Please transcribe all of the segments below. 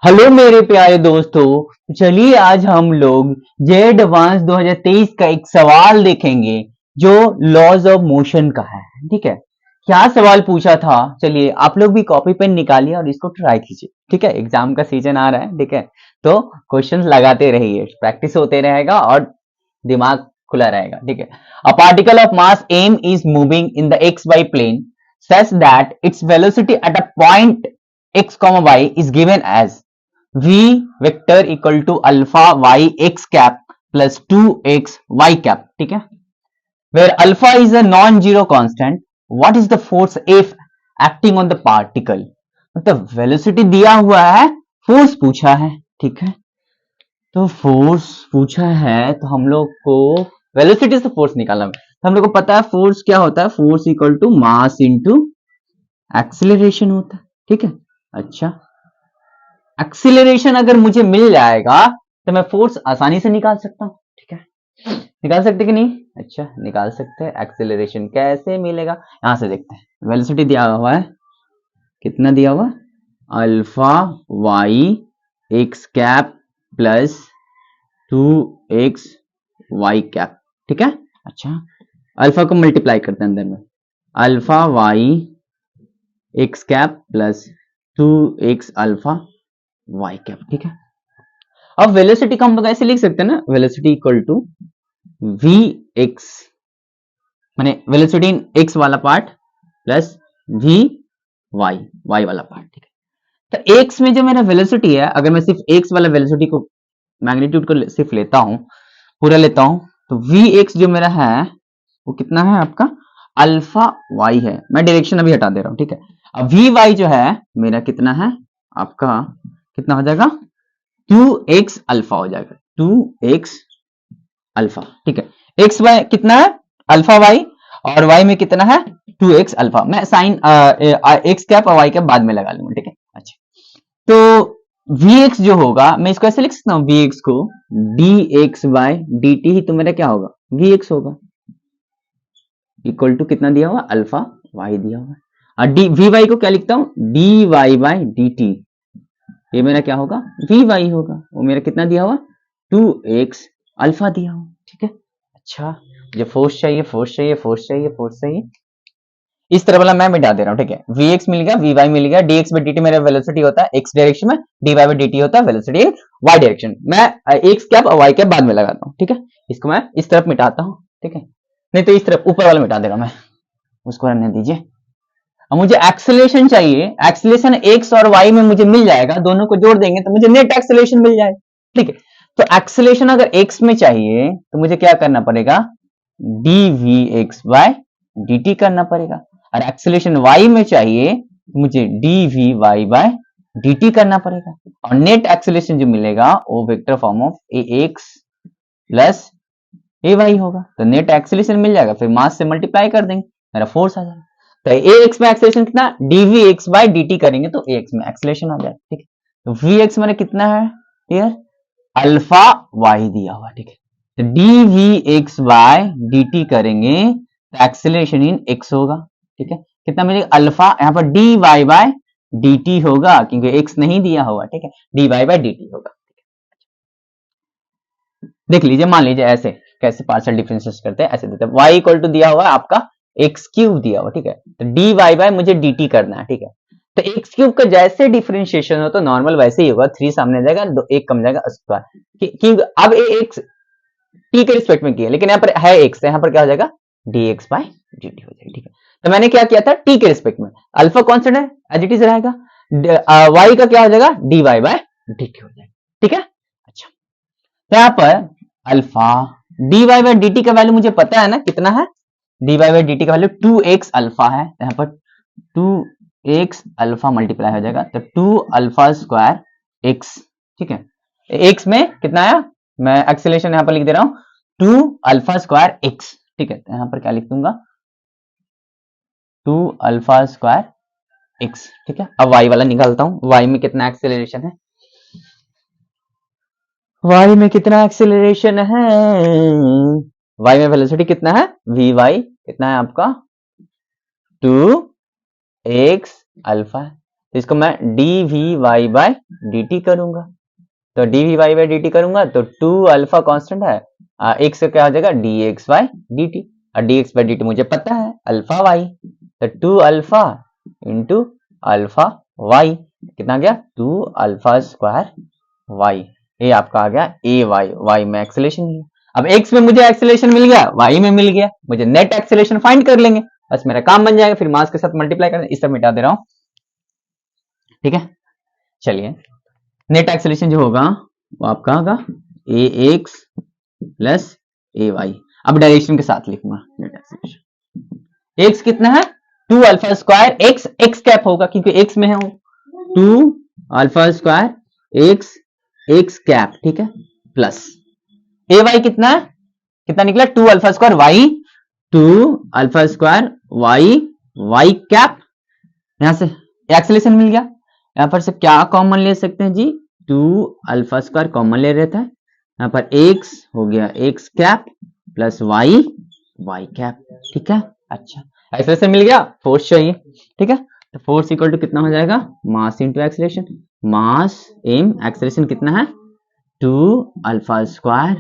Hello मेरे प्यारे दोस्तों। तो चलिए आज हम लोग जे एडवांस 2023 का एक सवाल देखेंगे जो लॉज ऑफ मोशन का है। ठीक है, क्या सवाल पूछा था? चलिए आप लोग भी कॉपी पेन निकालिए और इसको ट्राई कीजिए। ठीक है, एग्जाम का सीजन आ रहा है। ठीक है, तो क्वेश्चंस लगाते रहिए, प्रैक्टिस होते रहेगा और दिमाग खुला रहेगा। ठीक है, a particle of mass m is moving in the x y plane such that its velocity at a point x, y is given as v vector equal to alpha y x cap plus 2x y cap. ठीक है, where alpha is a non-zero constant, what is the force F acting on the particle? मतलब velocity दिया हुआ है, force पूछा है। ठीक है, तो फोर्स पूछा है तो हम लोग को वेलोसिटी से फोर्स निकालना है। तो हम लोग को पता है फोर्स क्या होता है, force equal to mass into acceleration होता है। ठीक है, अच्छा, एक्सिलरेशन अगर मुझे मिल जाएगा तो मैं फोर्स आसानी से निकाल सकता हूं। ठीक है, निकाल सकते कि नहीं? अच्छा, निकाल सकते हैं। एक्सिलरेशन कैसे मिलेगा, यहां से देखते हैं। वेलोसिटी दिया हुआ है, कितना दिया हुआ? Alpha y x cap plus 2x y cap. ठीक है, अच्छा, अल्फा को मल्टीप्लाई करते हैं अंदर में, alpha y x cap plus 2x alpha y cap. ठीक है, अब वेलोसिटी को हम लोग ऐसे लिख सकते हैं ना, velocity equal to v x, माने वेलोसिटी इन एक्स वाला part plus v y, y वाला पार्ट। ठीक है, तो एक्स में जो मेरा वेलोसिटी है, अगर मैं सिर्फ एक्स वाला वेलोसिटी को, मैग्नीट्यूड को सिर्फ लेता हूं, पूरा लेता हूं, तो वी एक्स जो मेरा है वो कितना है आपका? अल्फा वाई है। मैं डायरेक्शन अभी हटा दे रहा हूं। ठीक है, अब वी वाई जो है मेरा कितना है आपका, कितना हो जाएगा? 2x अल्फा हो जाएगा, 2x अल्फा। ठीक है, एक्स वाई कितना है? अल्फा वाई, और वाई में कितना है? 2x alpha. मैं साइन एक्स कैप और वाई कैप बाद में लगा लूंगा। ठीक है, अच्छा, तो vx जो होगा, मैं इसको ऐसे लिख सकता हूं, vx को dx बाय dt ही तो मेरा क्या होगा? vx होगा, इक्वल टू कितना दिया हुआ? अल्फा वाई दिया हुआ। और डी वी वाई को क्या लिखता हूं? D y by d t, ये मेरा क्या होगा? वी वाई होगा। वो मेरा कितना दिया हुआ? 2x अल्फा दिया हुआ। ठीक है, अच्छा, मुझे फोर्स चाहिए, फोर्स चाहिए, फोर्स चाहिए, फोर्स चाहिए। इस तरह वाला मैं मिटा दे रहा हूं। ठीक है, vx मिल गया, vy मिल गया, dx बाई dt मेरा वेलोसिटी होता है x डायरेक्शन में, dy बाई dt होता है वेलोसिटी y डायरेक्शन। मैं x कैप और y कैप बाद में लगाता हूं। ठीक है, इसको मैं इस तरफ मिटाता हूं। ठीक है, नहीं तो इस तरफ ऊपर वाला मिटा दे रहा हूं मैं, उसको रहने दीजिए। अब मुझे एक्सेलरेशन चाहिए, एक्सेलरेशन x और y में मुझे मिल जाएगा, दोनों को जोड़ देंगे तो मुझे नेट एक्सेलरेशन मिल जाएगा। ठीक है, तो एक्सेलरेशन अगर x में चाहिए तो मुझे क्या करना पड़ेगा? dvx बाय dt करना पड़ेगा, और एक्सेलरेशन y में चाहिए तो मुझे dvy बाय dt करना पड़ेगा, और नेट एक्सेलरेशन जो मिलेगा वो vector form of ax plus ay होगा। तो नेट एक्सेलरेशन मिल जाएगा, फिर मास से मल्टीप्लाई कर देंगे, मेरा फोर्स आ जाएगा। तो ax में एक्सेलरेशन कितना? dvx बाय dt करेंगे तो ax में एक्सेलरेशन आ जाएगा। ठीक है, तो vx मैंने कितना है यार? अल्फा वाई दिया हुआ। ठीक है, तो dvx बाय dt करेंगे तो एक्सेलरेशन इन x होगा। ठीक है, कितना मिलेगा? अल्फा, यहाँ पर dy बाय dt होगा क्योंकि x नहीं दिया हुआ। ठीक है, dy बाय dt होगा। देख लीजिए, मान लीजिए ऐसे कैसे पार्शियल डिफरेंशिएट करते हैं, ऐसे देते हैं, y इक्वल टू दिया हुआ है आपका एक्स क्यूब दिया हुआ। ठीक है, तो dy बाय मुझे dt करना है। ठीक है, तो एक्स क्यूब का जैसे डिफरेंशिएशन हो तो नॉर्मल वैसे ही होगा, 3 सामने जाएगा, दो एक कम जाएगा, स्क्वायर। क्योंकि अब एक्स टी के रिस्पेक्ट में किया, लेकिन यहाँ पर है एक्स, यहाँ पर क्या हो जाएगा? dx बाय dt हो जाएगा। ठीक है, तो मैंने क्या किया था? टी के रिस्पेक्ट में, अल्फा कांस्टेंट है, एज इट इज रहेगा, y का क्या हो जाएगा? dy बाय dt हो जाएगा। ठीक है, अच्छा, तो यहाँ पर अल्फा dy बाय dt का वैल्यू मुझे पता है ना, कितना है? dy बाय dt का वैल्यू 2x अल्फा है, यहाँ पर 2x अल्फा मल्टीप्लाई हो जाएगा, तो 2 अल्फा स्क्वायर x। ठीक है, x में कितना आया? मैं एक्सेलरेशन यहाँ पर लिख दे रहा हूं, 2 अल्फा स्क्वायर x। ठीक है, तो यहाँ पर क्या लिख दूंगा? 2 अल्फा स्क्वायर x। ठीक है, अब y वाला निकालता हूं, y में कितना एक्सेलरेशन है? y में कितना एक्सेलरेशन है? y में वेलोसिटी कितना है? vy कितना है आपका? 2x alpha. तो इसको मैं dvy/dt करूंगा। तो dvy/dt करूंगा तो 2 अल्फा कांस्टेंट है, x से क्या हो जाएगा dx/dt, और dx/dt मुझे पता है अल्फा y, तो 2 अल्फा इंटू अल्फा y कितना गया 2 अल्फा स्क्वायर y, ये आपका आ गया ए y में एक्सेलरेशन मिल गया। अब x में मुझे एक्सेलरेशन मिल गया, y में मिल गया, मुझे नेट एक्सेलरेशन फाइंड कर लेंगे, बस मेरा काम बन जाएगा, फिर मास के साथ मल्टीप्लाई करना, इस तरह मिटा दे रहा हूं, ठीक है। चलिए नेट एक्सेलरेशन जो होगा वो आपका होगा ए एक्स प्लस ए वाई। अब डायरेक्शन के साथ लिखूंगा नेट एक्सेलरेशन। एक्स कितना है 2 alpha square x, x cap होगा क्योंकि एक्स में है 2 alpha square x, x cap, ठीक है, प्लस ए वाई कितना है, कितना निकला 2 alpha square y, 2 alpha square y, y cap, यहां से एक्सेलरेशन मिल गया। यहां पर से क्या कॉमन ले सकते हैं जी 2 अल्फा स्क्वायर कॉमन ले रहता है, यहां पर एक्स हो गया x cap plus y, y cap, ठीक है। अच्छा एक्सेलरेशन मिल गया, फोर्स चाहिए, ठीक है, तो फोर्स इक्वल टू कितना हो जाएगा mass into acceleration, mass m acceleration कितना है 2 alpha square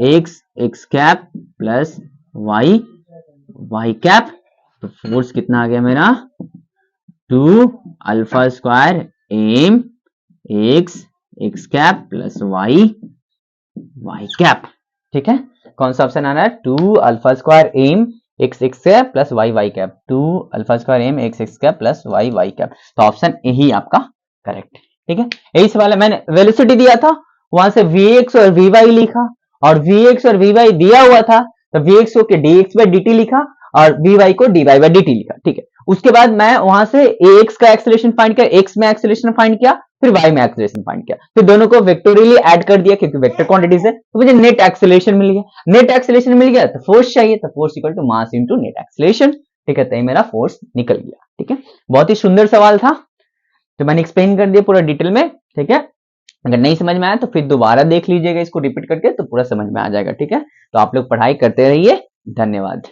x, x cap plus y, y cap, तो फोर्स कितना आ गया मेरा 2 alpha square m x, x cap plus y, y cap, ठीक है। कौन सा ऑप्शन आ रहा है 2 alpha square m x, x cap plus y, y cap, 2 alpha square m x, x cap plus y, y cap, तो option यही आपका करेक्ट है, ठीक है। यही सवाल है, मैंने वेलोसिटी दिया था वहां से vx और vy लिखा, और vx और vy दिया हुआ था तो vx को dx/dt लिखा और vy को dy/dt लिखा, ठीक है। उसके बाद मैं वहां से ax का एक्सेलरेशन फाइंड किया, x में एक्सेलरेशन फाइंड किया, फिर y में एक्सेलरेशन फाइंड किया, फिर दोनों को वेक्टोरियली ऐड कर दिया क्योंकि वेक्टर क्वांटिटीज है, तो मुझे नेट एक्सेलरेशन मिल गया। नेट एक्सेलरेशन मिल गया तो फोर्स चाहिए, तो force equal to mass into net acceleration, ठीक है, तो ये मेरा फोर्स निकल गया, ठीक है। बहुत ही सुंदर सवाल था, तो मैंने एक्सप्लेन कर दिया पूरा डिटेल में, ठीक है। अगर नहीं समझ में आया तो फिर दोबारा देख लीजिएगा इसको रिपीट करके, तो पूरा समझ में आ जाएगा, ठीक है। तो आप लोग पढ़ाई करते रहिए, धन्यवाद।